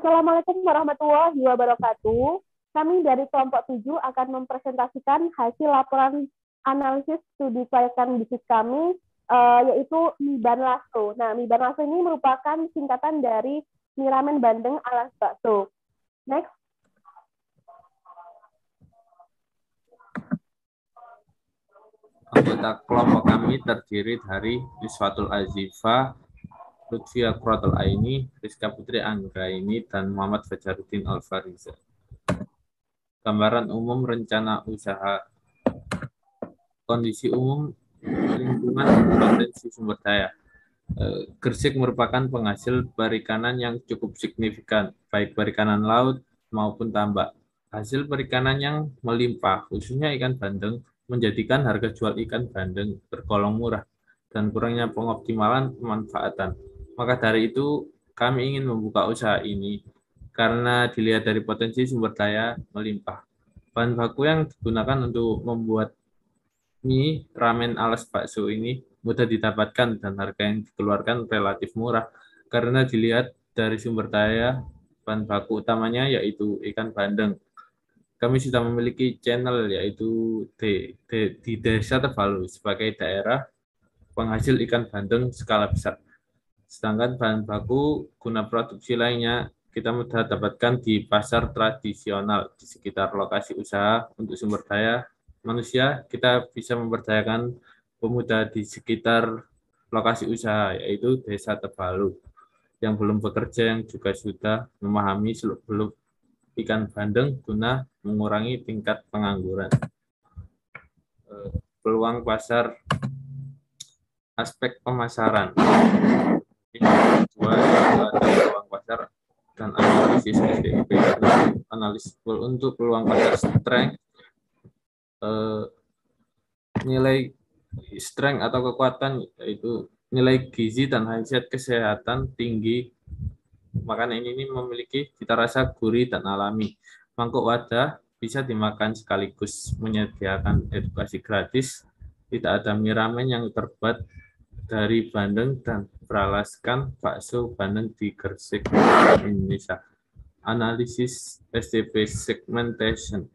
Assalamualaikum warahmatullahi wabarakatuh. Kami dari kelompok 7 akan mempresentasikan hasil laporan analisis studi kelayakan bisnis kami, yaitu Miban Lasso. Nah, Miban Lasso ini merupakan singkatan dari Miramen Bandeng Alas Bakso. Next. Anggota kelompok kami terdiri dari Iswatul Azifa, Lutfia Quratul Aini, Rizka Putri Anggraini, dan Muhammad Fajaruddin Alfariza. Gambaran umum rencana usaha. Kondisi umum lingkungan potensi sumber daya. Gresik merupakan penghasil perikanan yang cukup signifikan, baik perikanan laut maupun tambak. Hasil perikanan yang melimpah, khususnya ikan bandeng, menjadikan harga jual ikan bandeng tergolong murah dan kurangnya pengoptimalan pemanfaatan. Maka dari itu, kami ingin membuka usaha ini karena dilihat dari potensi sumber daya melimpah. Bahan baku yang digunakan untuk membuat mie ramen alas bakso ini mudah didapatkan dan harga yang dikeluarkan relatif murah karena dilihat dari sumber daya bahan baku utamanya yaitu ikan bandeng. Kami sudah memiliki channel yaitu di Desa Tebalu sebagai daerah penghasil ikan bandeng skala besar. Sedangkan bahan baku guna produksi lainnya kita mudah dapatkan di pasar tradisional di sekitar lokasi usaha. Untuk sumber daya manusia, kita bisa memberdayakan pemuda di sekitar lokasi usaha, yaitu Desa Tebalu, yang belum bekerja, yang juga sudah memahami seluk-beluk ikan bandeng guna mengurangi tingkat pengangguran. Peluang pasar, aspek pemasaran. Dua, ada peluang pasar dan analisis SDIP. Analisis untuk peluang pasar strength, nilai strength atau kekuatan yaitu nilai gizi dan khasiat kesehatan tinggi. Makanan ini memiliki cita rasa gurih dan alami. Mangkuk wadah bisa dimakan sekaligus, menyediakan edukasi gratis. Tidak ada mie ramen yang terbuat dari bandeng dan beralaskan bakso bandeng di Gresik, Indonesia. Analisis SDP segmentation.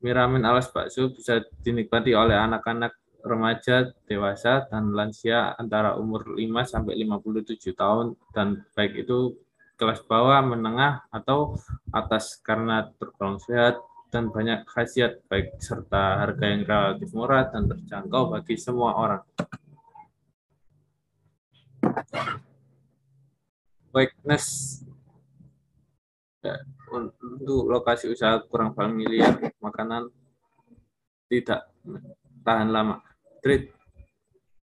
Mie ramen alas bakso bisa dinikmati oleh anak-anak, remaja, dewasa, dan lansia antara umur 5 sampai 57 tahun, dan baik itu kelas bawah, menengah, atau atas karena tergolong sehat dan banyak khasiat baik serta harga yang relatif murah dan terjangkau bagi semua orang. Baikness ya, untuk lokasi usaha kurang familiar, makanan tidak tahan lama. Trade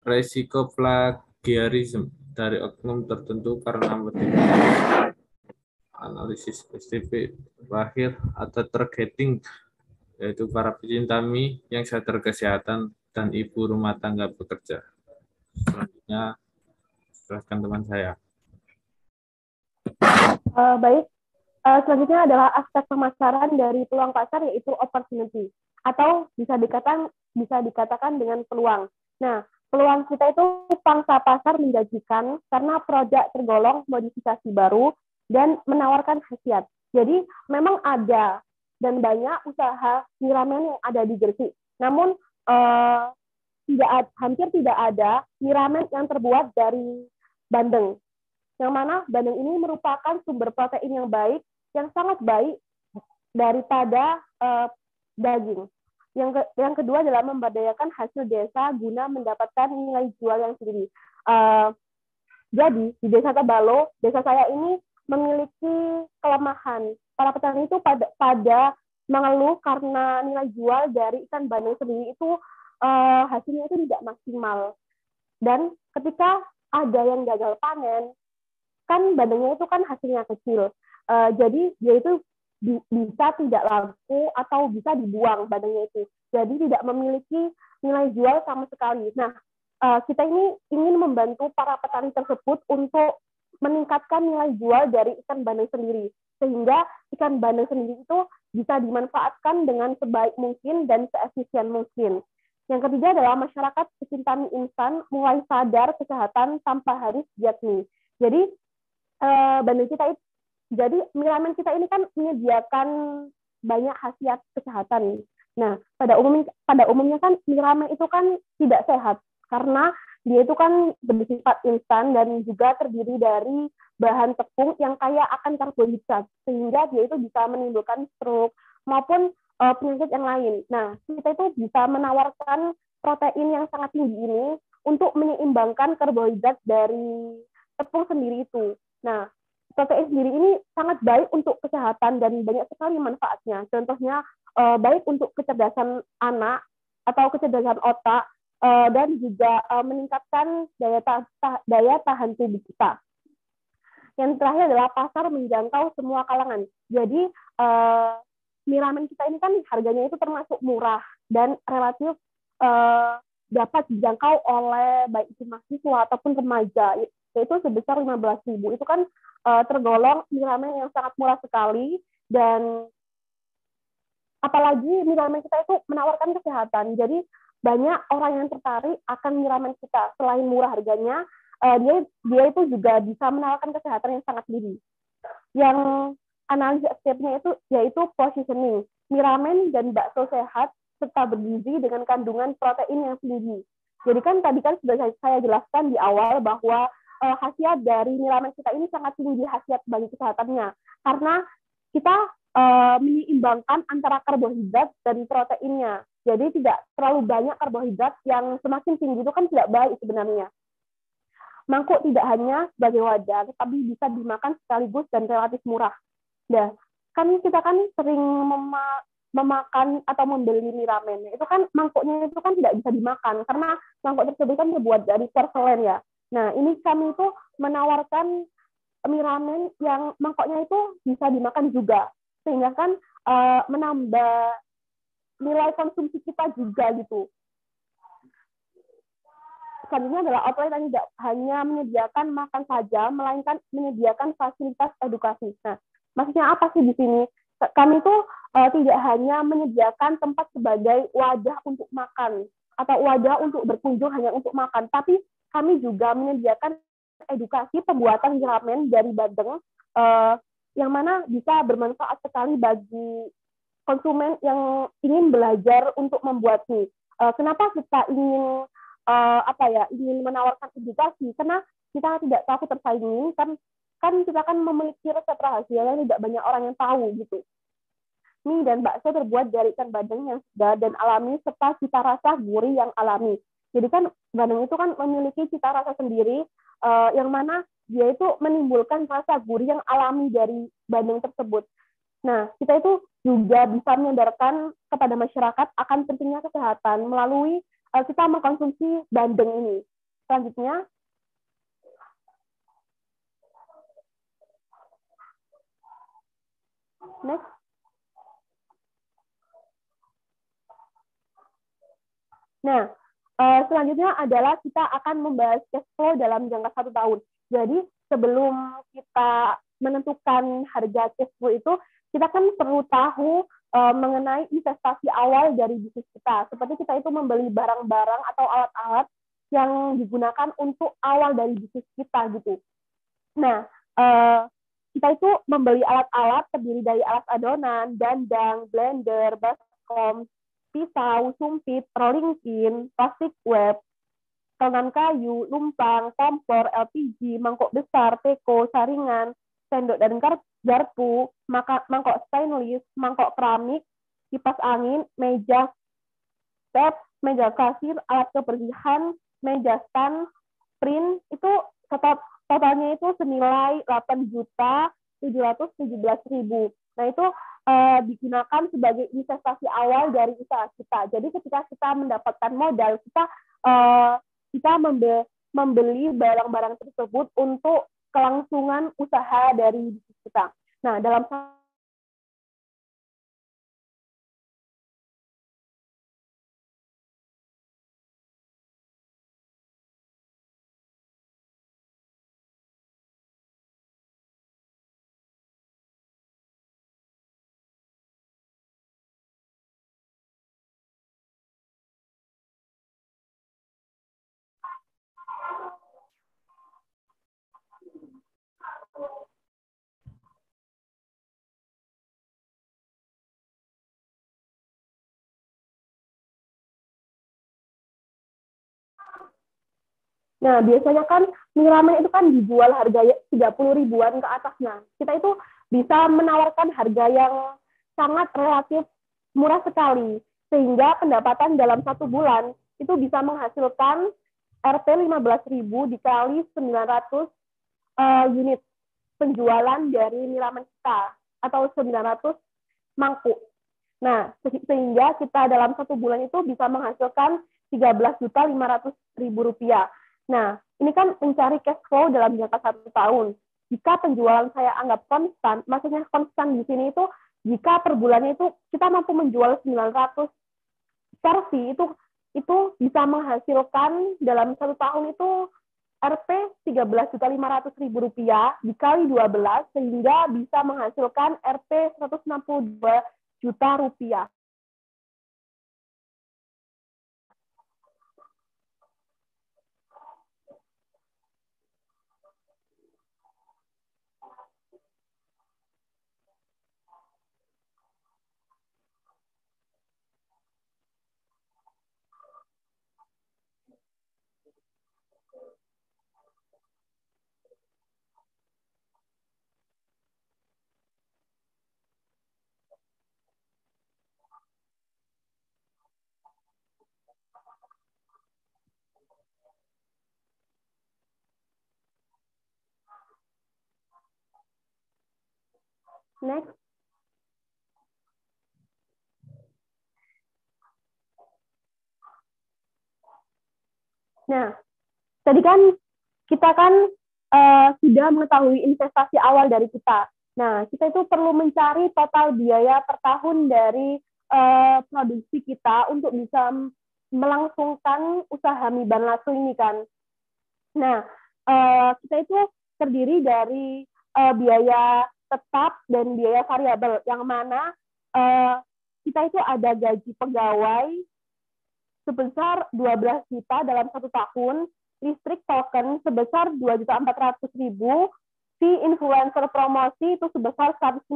resiko plagiarisme dari oknum tertentu karena motif. Analisis STP terakhir atau targeting, yaitu para pecinta mie yang sadar kesehatan dan ibu rumah tangga bekerja. Selanjutnya, silakan teman saya. Baik. Selanjutnya adalah aspek pemasaran dari peluang pasar, yaitu opportunity, atau bisa dikatakan dengan peluang. Nah, peluang kita itu pangsa pasar menjanjikan karena produk tergolong modifikasi baru dan menawarkan khasiat. Jadi memang ada dan banyak usaha mie ramen yang ada di Gresik. Namun hampir tidak ada mie ramen yang terbuat dari bandeng. Yang mana bandeng ini merupakan sumber protein yang baik, yang sangat baik daripada daging. Yang kedua adalah memberdayakan hasil desa guna mendapatkan nilai jual yang tinggi. Jadi di Desa Tabalo, desa saya ini memiliki kelemahan. Para petani itu pada mengeluh karena nilai jual dari ikan bandeng sendiri itu hasilnya itu tidak maksimal. Dan ketika ada yang gagal panen, kan bandengnya itu kan hasilnya kecil. Jadi dia itu bisa tidak laku atau bisa dibuang bandengnya itu. Jadi tidak memiliki nilai jual sama sekali. Nah, kita ini ingin membantu para petani tersebut untuk meningkatkan nilai jual dari ikan bandeng sendiri, sehingga ikan bandeng sendiri itu bisa dimanfaatkan dengan sebaik mungkin dan seefisien mungkin. Yang ketiga adalah masyarakat pecinta mie instan mulai sadar kesehatan tanpa harus diet mie. Jadi bandeng kita itu Jadi mie ramen kita ini kan menyediakan banyak khasiat kesehatan. Nah, pada umumnya kan mie ramen itu kan tidak sehat karena dia itu kan bersifat instan dan juga terdiri dari bahan tepung yang kaya akan karbohidrat sehingga dia itu bisa menimbulkan stroke maupun penyakit yang lain. Nah, kita itu bisa menawarkan protein yang sangat tinggi ini untuk menyeimbangkan karbohidrat dari tepung sendiri itu. Nah, protein sendiri ini sangat baik untuk kesehatan dan banyak sekali manfaatnya. Contohnya baik untuk kecerdasan anak atau kecerdasan otak dan juga meningkatkan daya tahan tubuh kita. Yang terakhir adalah pasar menjangkau semua kalangan. Jadi mie ramen kita ini kan harganya itu termasuk murah dan relatif dapat dijangkau oleh baik itu mahasiswa ataupun remaja, yaitu sebesar 15.000. Itu kan tergolong mie ramen yang sangat murah sekali dan apalagi mie ramen kita itu menawarkan kesehatan. Jadi banyak orang yang tertarik akan mie ramen kita. Selain murah harganya, dia itu juga bisa menawarkan kesehatan yang sangat tinggi. Yang analisis stepnya itu yaitu positioning, mie ramen dan bakso sehat serta bergizi dengan kandungan protein yang tinggi. Jadi kan tadi kan sudah saya jelaskan di awal bahwa khasiat dari mie ramen kita ini sangat tinggi khasiat bagi kesehatannya karena kita menyeimbangkan antara karbohidrat dan proteinnya. Jadi tidak terlalu banyak karbohidrat yang semakin tinggi itu kan tidak baik sebenarnya. Mangkuk tidak hanya sebagai wadah, tetapi bisa dimakan sekaligus dan relatif murah. Nah, kan kita kan sering memakan atau membeli mie ramen. Itu kan mangkuknya itu kan tidak bisa dimakan karena mangkuk tersebut kan terbuat dari porselen ya. Nah, ini kami itu menawarkan mie ramen yang mangkoknya itu bisa dimakan juga. Sehingga kan menambah nilai konsumsi kita juga gitu. Selanjutnya adalah outlet yang tidak hanya menyediakan makan saja, melainkan menyediakan fasilitas edukasi. Nah, maksudnya apa sih di sini? Kami tuh tidak hanya menyediakan tempat sebagai wadah untuk makan atau wadah untuk berkunjung hanya untuk makan, tapi kami juga menyediakan edukasi pembuatan ramen dari Bandeng yang mana bisa bermanfaat sekali bagi konsumen yang ingin belajar untuk membuat mie. Kenapa kita ingin ingin menawarkan edukasi karena kita tidak takut tersaingi kan kita kan memiliki resep rahasia yang tidak banyak orang yang tahu gitu. Mie dan bakso terbuat dari ikan bandeng yang segar dan alami serta cita rasa gurih yang alami. Jadi kan bandeng itu kan memiliki cita rasa sendiri yang mana dia itu menimbulkan rasa gurih yang alami dari bandeng tersebut. Nah, kita itu juga bisa menyadarkan kepada masyarakat akan pentingnya kesehatan melalui kita mengkonsumsi bandeng ini. Selanjutnya, next. Nah, selanjutnya adalah kita akan membahas cash flow dalam jangka 1 tahun. Jadi, sebelum kita menentukan harga cash flow itu, kita kan perlu tahu mengenai investasi awal dari bisnis kita. Seperti kita itu membeli barang-barang atau alat-alat yang digunakan untuk awal dari bisnis kita gitu. Nah, kita itu membeli alat-alat terdiri dari alat adonan, dandang, blender, baskom, pisau, sumpit, rolling pin, plastik wrap, tangan kayu, lumpang, kompor, LPG, mangkok besar, teko, saringan, sendok dan garpu, mangkok stainless, mangkok keramik, kipas angin, meja step, meja kasir, alat kebersihan, meja stand, print, itu totalnya itu senilai 8.717.000. Nah, itu digunakan sebagai investasi awal dari usaha kita. Jadi ketika kita mendapatkan modal, kita membeli barang-barang tersebut untuk kelangsungan usaha dari bisnis kita. Nah, dalam Nah, biasanya kan mie ramen itu kan dijual harga 30 ribuan ke atasnya. Kita itu bisa menawarkan harga yang sangat relatif murah sekali. Sehingga pendapatan dalam 1 bulan itu bisa menghasilkan Rp 15.000 dikali 900 unit penjualan dari mie ramen kita atau 900 mangkuk. Nah, sehingga kita dalam 1 bulan itu bisa menghasilkan 13.500.000 rupiah. Nah, ini kan mencari cash flow dalam jangka 1 tahun. Jika penjualan saya anggap konstan, maksudnya konstan di sini itu jika per bulannya itu kita mampu menjual 900 porsi itu bisa menghasilkan dalam 1 tahun itu Rp 13.500.000 rupiah dikali 12 sehingga bisa menghasilkan Rp 162 juta rupiah. Next. Nah, tadi kan kita kan sudah mengetahui investasi awal dari kita. Nah, kita itu perlu mencari total biaya per tahun dari produksi kita untuk bisa melangsungkan usaha mie Banlasu ini kan. Nah, kita itu terdiri dari biaya tetap dan biaya variabel, yang mana kita itu ada gaji pegawai sebesar 12 juta dalam 1 tahun, listrik token sebesar 2.400.000, fee influencer promosi itu sebesar 150.000,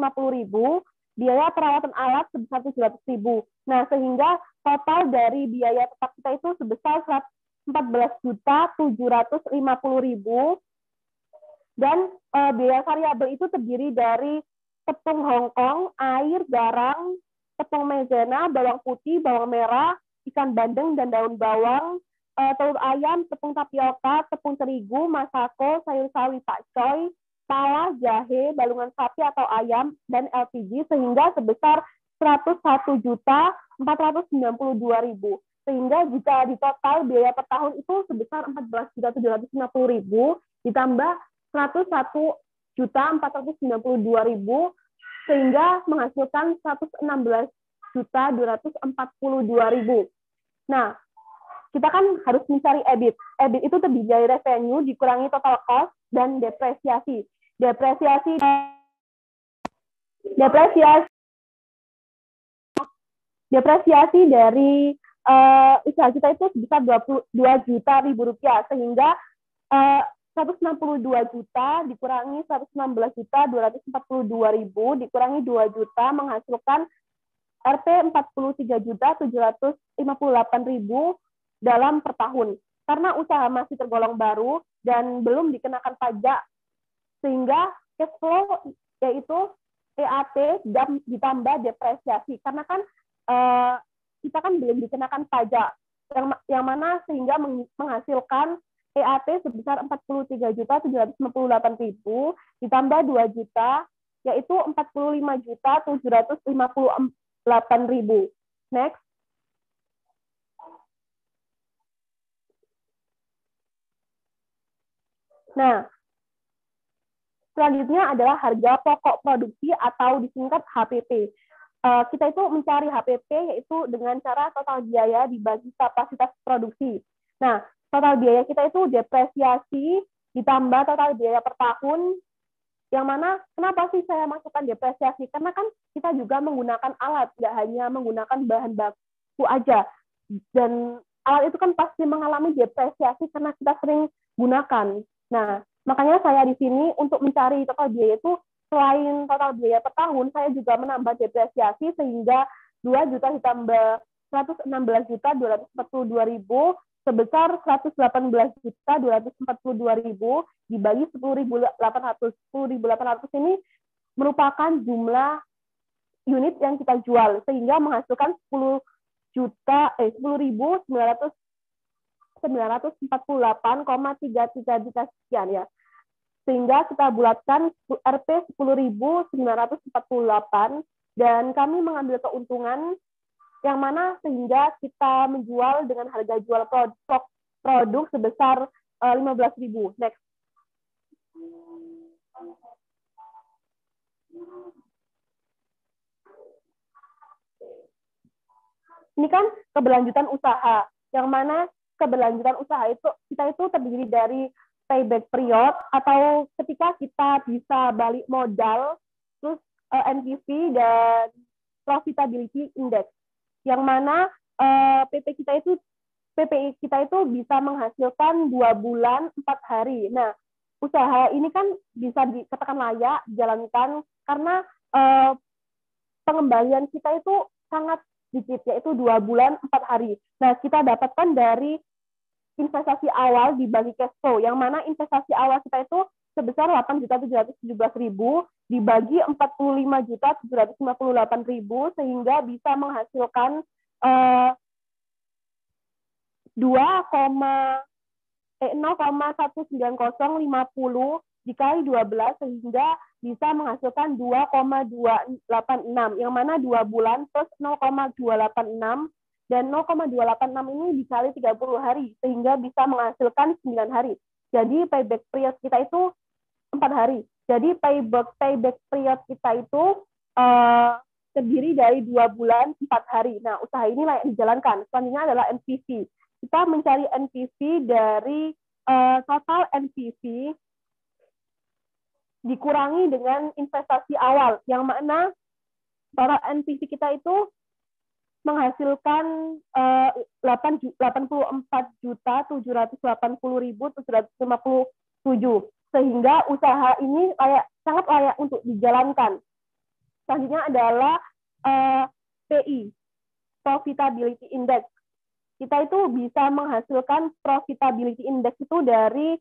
biaya perawatan alat sebesar 700.000. Nah, sehingga total dari biaya tetap kita itu sebesar 14.750.000, dan biaya variabel itu terdiri dari tepung Hongkong, air, garam, tepung maizena, bawang putih, bawang merah, ikan bandeng dan daun bawang, telur ayam, tepung tapioka, tepung terigu, masako, sayur sawi pakcoy, pala, jahe, balungan sapi atau ayam, dan LPG sehingga sebesar 101.492.000. Sehingga jika di total biaya per tahun itu sebesar 14.750.000 ditambah 101.492.000 sehingga menghasilkan 116.242.000. Nah, kita kan harus mencari EBIT. EBIT itu terdiri dari revenue dikurangi total cost dan depresiasi. Depresiasi dari usaha kita itu sebesar 22 juta ribu rupiah, sehingga 162 juta dikurangi 116 juta 242.000 dikurangi 2 juta menghasilkan Rp 43 juta 758.000 dalam per tahun. Karena usaha masih tergolong baru dan belum dikenakan pajak, sehingga cash flow yaitu EAT dan ditambah depresiasi. Karena kan kita kan belum dikenakan pajak, yang mana sehingga menghasilkan EAT sebesar 43.758.000 ditambah 2 juta yaitu 45.758.000. Next. Nah, selanjutnya adalah harga pokok produksi atau disingkat HPP. Kita itu mencari HPP yaitu dengan cara total biaya dibagi kapasitas produksi. Nah, total biaya kita itu depresiasi ditambah total biaya per tahun, yang mana kenapa sih saya masukkan depresiasi? Karena kan kita juga menggunakan alat, tidak hanya menggunakan bahan baku aja. Dan alat itu kan pasti mengalami depresiasi karena kita sering gunakan. Nah, makanya saya di sini untuk mencari total biaya itu, selain total biaya per tahun, saya juga menambah depresiasi sehingga 2 juta ditambah 116.242.000 sebesar 118.242.000 dibagi 10.800. 10.800 ini merupakan jumlah unit yang kita jual sehingga menghasilkan 10.948,33 juta sekian ya. Sehingga kita bulatkan RP 10.948 dan kami mengambil keuntungan yang mana sehingga kita menjual dengan harga jual produk sebesar 15.000. Next. Ini kan keberlanjutan usaha, yang mana keberlanjutan usaha itu kita itu terdiri dari payback period atau ketika kita bisa balik modal, terus NPV dan profitability index, yang mana PPI kita itu bisa menghasilkan 2 bulan 4 hari. Nah, usaha ini kan bisa dikatakan layak dijalankan karena pengembalian kita itu sangat sedikit, yaitu 2 bulan 4 hari. Nah, kita dapatkan dari investasi awal dibagi cash flow, yang mana investasi awal kita itu sebesar 8.717.000 dibagi 45.758.000 sehingga bisa menghasilkan 0,19050 dikali 12 sehingga bisa menghasilkan 2,286, yang mana 2 bulan plus 0,286 dan 0,286 ini dikali 30 hari sehingga bisa menghasilkan 9 hari. Jadi payback period kita itu 4 hari. Jadi payback period kita itu terdiri dari 2 bulan 4 hari. Nah, usaha ini layak dijalankan. Selanjutnya adalah NPV. Kita mencari NPV dari total NPV dikurangi dengan investasi awal, yang mana total NPV kita itu menghasilkan 84.780.757, sehingga usaha ini sangat layak untuk dijalankan. Selanjutnya adalah PI, Profitability Index. Kita itu bisa menghasilkan Profitability Index itu dari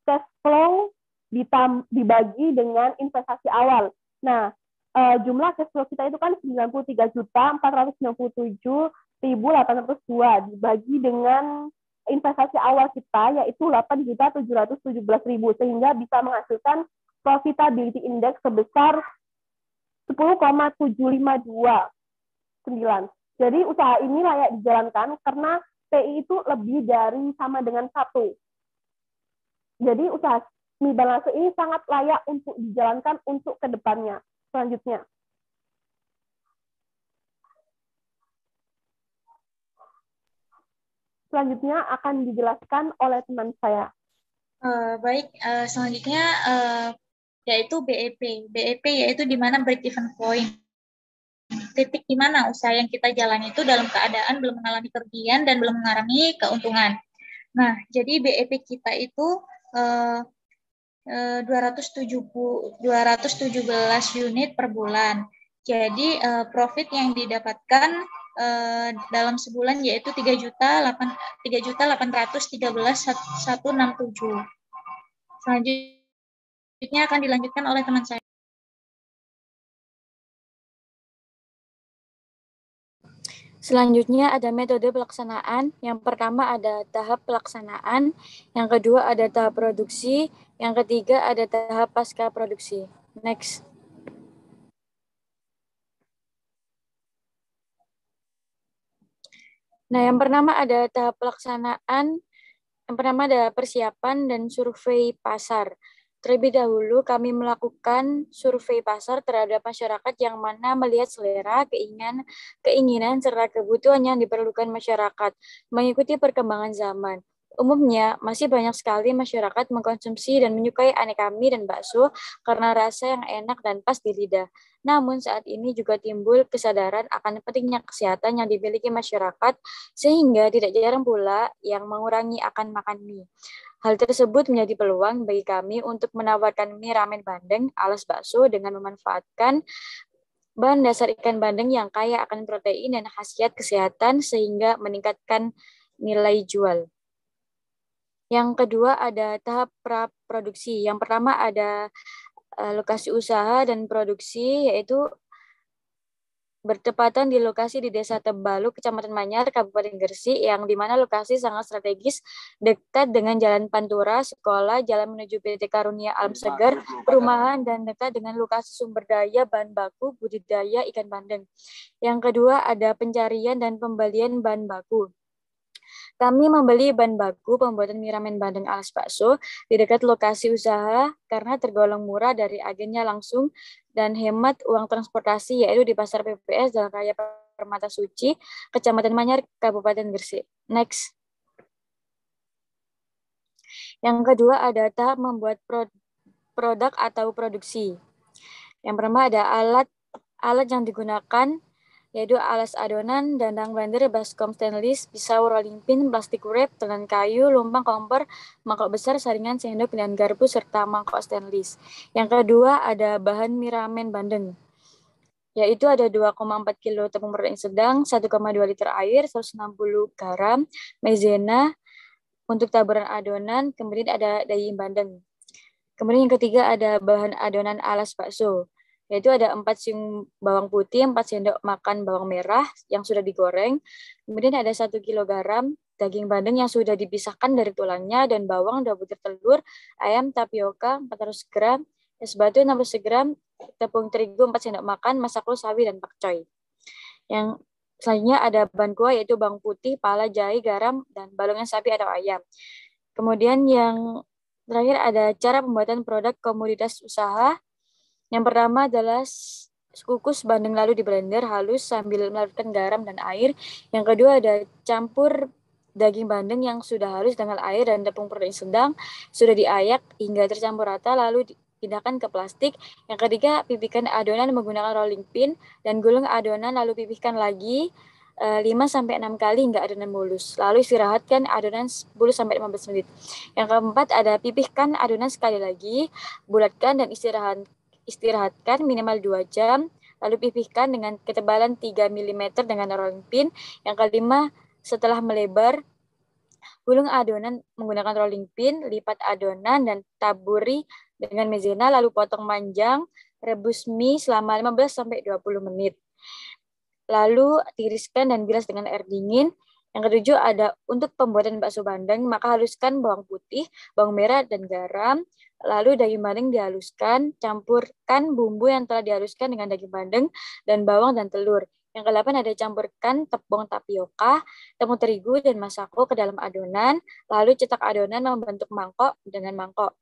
cash flow dibagi dengan investasi awal. Nah, jumlah cash flow kita itu kan 93.497.802 dibagi dengan investasi awal kita yaitu 8.717.000 sehingga bisa menghasilkan Profitability Index sebesar 10,752.9. Jadi usaha ini layak dijalankan karena PI itu lebih dari sama dengan 1. Jadi usaha mie balance ini sangat layak untuk dijalankan untuk kedepannya. Selanjutnya akan dijelaskan oleh teman saya. Baik, selanjutnya yaitu BEP. BEP yaitu di mana break even point. Titik di mana usaha yang kita jalani itu dalam keadaan belum mengalami kerugian dan belum mengalami keuntungan. Nah, jadi BEP kita itu 217 unit per bulan. Jadi profit yang didapatkan dalam sebulan yaitu 3.813.167. Selanjutnya akan dilanjutkan oleh teman saya. Selanjutnya ada metode pelaksanaan. Yang pertama ada tahap pelaksanaan, yang kedua ada tahap produksi, yang ketiga ada tahap pasca produksi. Next. Nah, yang pertama ada tahap pelaksanaan. Yang pertama ada persiapan dan survei pasar. Terlebih dahulu kami melakukan survei pasar terhadap masyarakat yang mana melihat selera, keinginan, serta kebutuhan yang diperlukan masyarakat mengikuti perkembangan zaman. Umumnya, masih banyak sekali masyarakat mengkonsumsi dan menyukai aneka mie dan bakso karena rasa yang enak dan pas di lidah. Namun saat ini juga timbul kesadaran akan pentingnya kesehatan yang dimiliki masyarakat, sehingga tidak jarang pula yang mengurangi akan makan mie. Hal tersebut menjadi peluang bagi kami untuk menawarkan mie ramen bandeng alas bakso dengan memanfaatkan bahan dasar ikan bandeng yang kaya akan protein dan khasiat kesehatan sehingga meningkatkan nilai jual. Yang kedua ada tahap praproduksi. Yang pertama ada lokasi usaha dan produksi, yaitu bertepatan di lokasi di Desa Tebalu, Kecamatan Manyar, Kabupaten Gresik, yang di mana lokasi sangat strategis, dekat dengan Jalan Pantura, sekolah, jalan menuju PT Karunia Alam Segar, perumahan, dan dekat dengan lokasi sumber daya bahan baku budidaya ikan bandeng. Yang kedua ada pencarian dan pembelian bahan baku. Kami membeli bahan baku pembuatan mie ramen bandeng alas bakso di dekat lokasi usaha karena tergolong murah dari agennya langsung dan hemat uang transportasi, yaitu di Pasar PPS Jalan Raya Permata Suci, Kecamatan Manyar, Kabupaten Gresik. Next. Yang kedua ada tahap membuat produk atau produksi. Yang pertama ada alat yang digunakan, yaitu alas adonan, dandang blender, baskom stainless, pisau, rolling pin, plastik wrap, telan kayu, lumpang, kompor, mangkok besar, saringan, sendok, dan garpu, serta mangkok stainless. Yang kedua ada bahan mie ramen bandeng, yaitu ada 2,4 kilo tepung beras yang sedang, 1,2 liter air, 160 garam, maizena untuk taburan adonan, kemudian ada daging bandeng. Kemudian yang ketiga ada bahan adonan alas bakso, yaitu ada 4 siung bawang putih, 4 sendok makan bawang merah yang sudah digoreng, kemudian ada 1 kg garam, daging bandeng yang sudah dipisahkan dari tulangnya, dan bawang, 2 butir telur, ayam tapioka 400 gram, es batu 60 gram, tepung terigu 4 sendok makan, masako, sawi, dan pakcoy. Yang selanjutnya ada bahan kuah, yaitu bawang putih, pala, jahe, garam, dan balungan sapi atau ayam. Kemudian yang terakhir ada cara pembuatan produk komoditas usaha. Yang pertama adalah kukus bandeng lalu di blender halus sambil melarutkan garam dan air. Yang kedua ada campur daging bandeng yang sudah halus dengan air dan tepung beras sedang, sudah diayak hingga tercampur rata, lalu pindahkan ke plastik. Yang ketiga, pipihkan adonan menggunakan rolling pin dan gulung adonan lalu pipihkan lagi 5-6 kali hingga adonan mulus. Lalu istirahatkan adonan 10-15 menit. Yang keempat ada pipihkan adonan sekali lagi, bulatkan dan istirahatkan minimal 2 jam, lalu pipihkan dengan ketebalan 3 mm dengan rolling pin. Yang kelima, setelah melebar, gulung adonan menggunakan rolling pin, lipat adonan dan taburi dengan maizena, lalu potong panjang, rebus mie selama 15-20 menit. Lalu tiriskan dan bilas dengan air dingin. Yang ketujuh ada untuk pembuatan bakso bandeng, maka haluskan bawang putih, bawang merah, dan garam. Lalu daging bandeng dihaluskan, campurkan bumbu yang telah dihaluskan dengan daging bandeng dan bawang dan telur. Yang ke-8 ada campurkan tepung tapioka, tepung terigu, dan masako ke dalam adonan. Lalu cetak adonan membentuk mangkok dengan mangkok.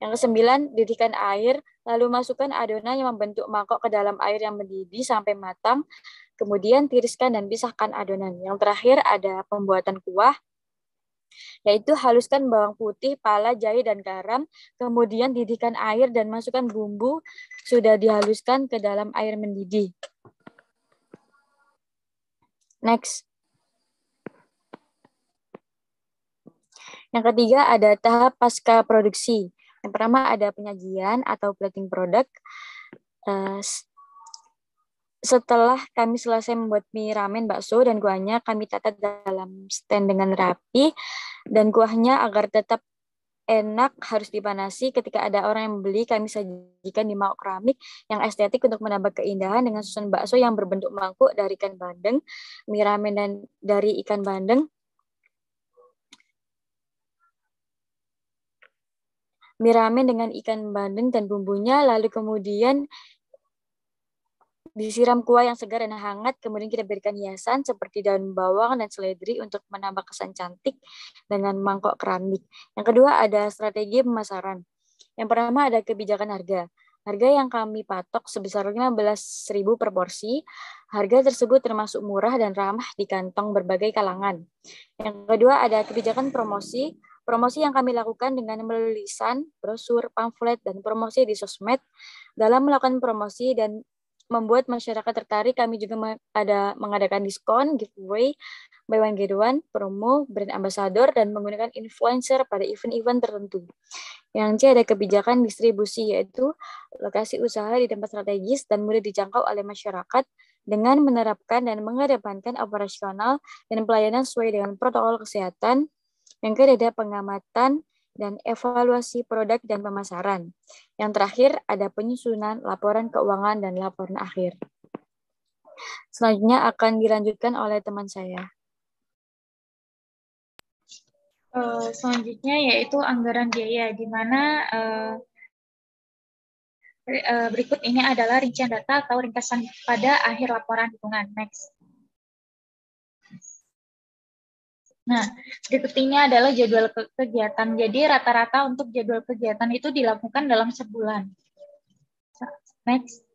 Yang ke-9, didihkan air, lalu masukkan adonan yang membentuk mangkok ke dalam air yang mendidih sampai matang. Kemudian tiriskan dan pisahkan adonan. Yang terakhir ada pembuatan kuah, yaitu haluskan bawang putih, pala, jahe, dan garam, kemudian didihkan air dan masukkan bumbu sudah dihaluskan ke dalam air mendidih. Next. Yang ketiga ada tahap pasca produksi. Yang pertama ada penyajian atau plating product. Setelah kami selesai membuat mie ramen, bakso, dan kuahnya, kami tata dalam stand dengan rapi, dan kuahnya agar tetap enak harus dipanasi. Ketika ada orang yang membeli, kami sajikan di mangkok keramik yang estetik untuk menambah keindahan dengan susunan bakso yang berbentuk mangkuk dari ikan bandeng, mie ramen dan dari ikan bandeng, mie ramen dengan ikan bandeng dan bumbunya, lalu kemudian disiram kuah yang segar dan hangat, kemudian kita berikan hiasan seperti daun bawang dan seledri untuk menambah kesan cantik dengan mangkok keramik. Yang kedua ada strategi pemasaran. Yang pertama ada kebijakan harga. Harga yang kami patok sebesar 15.000 per porsi. Harga tersebut termasuk murah dan ramah di kantong berbagai kalangan. Yang kedua ada kebijakan promosi. Promosi yang kami lakukan dengan melalui lisan, brosur, pamflet, dan promosi di sosmed. Dalam melakukan promosi dan membuat masyarakat tertarik, kami juga mengadakan diskon, giveaway, buy one get one, promo, brand ambassador, dan menggunakan influencer pada event-event tertentu. Yang C ada kebijakan distribusi, yaitu lokasi usaha di tempat strategis dan mudah dijangkau oleh masyarakat dengan menerapkan dan mengedepankan operasional dan pelayanan sesuai dengan protokol kesehatan Yang kedua ada pengamatan dan evaluasi produk dan pemasaran. Yang terakhir ada penyusunan laporan keuangan dan laporan akhir. Selanjutnya akan dilanjutkan oleh teman saya. Selanjutnya yaitu anggaran biaya, di mana berikut ini adalah rincian data atau ringkasan pada akhir laporan hitungan. Next. Nah, berikut ini adalah jadwal kegiatan. Jadi rata-rata untuk jadwal kegiatan itu dilakukan dalam sebulan. Next.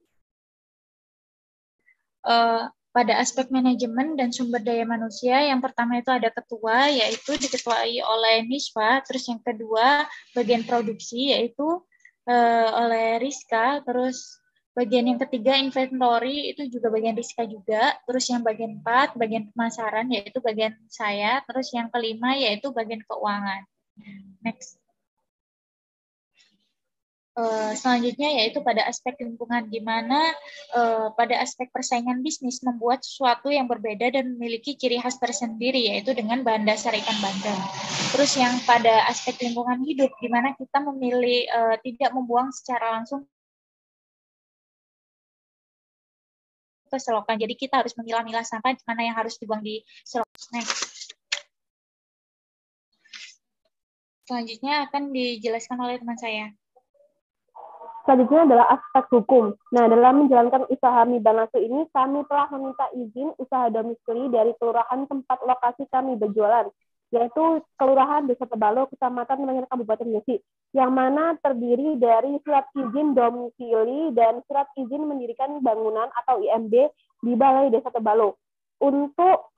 Pada aspek manajemen dan sumber daya manusia, yang pertama itu ada ketua, yaitu diketuai oleh Niswa. Terus yang kedua, bagian produksi, yaitu oleh Rizka. Terus bagian yang ketiga, inventory, itu juga bagian Rizka juga. Terus yang bagian 4, bagian pemasaran, yaitu bagian saya. Terus yang kelima, yaitu bagian keuangan. Next. Selanjutnya yaitu pada aspek lingkungan, di mana pada aspek persaingan bisnis membuat sesuatu yang berbeda dan memiliki ciri khas tersendiri, yaitu dengan bahan dasar ikan bandeng. Terus yang pada aspek lingkungan hidup, di mana kita memilih tidak membuang secara langsung ke selokan. Jadi kita harus memilah-milah sampah mana yang harus dibuang di selokan. Selanjutnya akan dijelaskan oleh teman saya. Selanjutnya adalah aspek hukum. Nah, dalam menjalankan usaha Mibanasu ini, kami telah meminta izin usaha domisili dari kelurahan tempat lokasi kami berjualan, yaitu Kelurahan Desa Tebalo, Kecamatan Manyar, Kabupaten Gresik, yang mana terdiri dari surat izin domisili dan surat izin mendirikan bangunan atau IMB di Balai Desa Tebalo. Untuk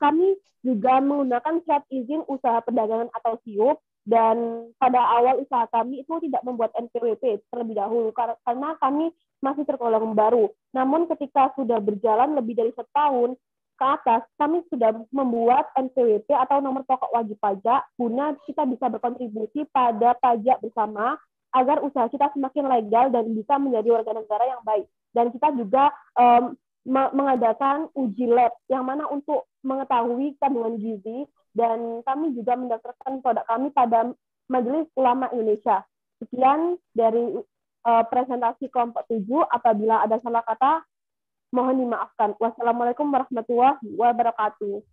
kami juga menggunakan surat izin usaha perdagangan atau SIUP, dan pada awal usaha kami itu tidak membuat NPWP terlebih dahulu karena kami masih tergolong baru. Namun ketika sudah berjalan lebih dari setahun ke atas, kami sudah membuat NPWP atau nomor pokok wajib pajak guna kita bisa berkontribusi pada pajak bersama agar usaha kita semakin legal dan bisa menjadi warga negara yang baik. Dan kita juga mengadakan uji lab yang mana untuk mengetahui kandungan gizi, dan kami juga mendaftarkan produk kami pada Majelis Ulama Indonesia. Sekian dari presentasi kelompok 7. Apabila ada salah kata, mohon dimaafkan. Wassalamualaikum warahmatullahi wabarakatuh.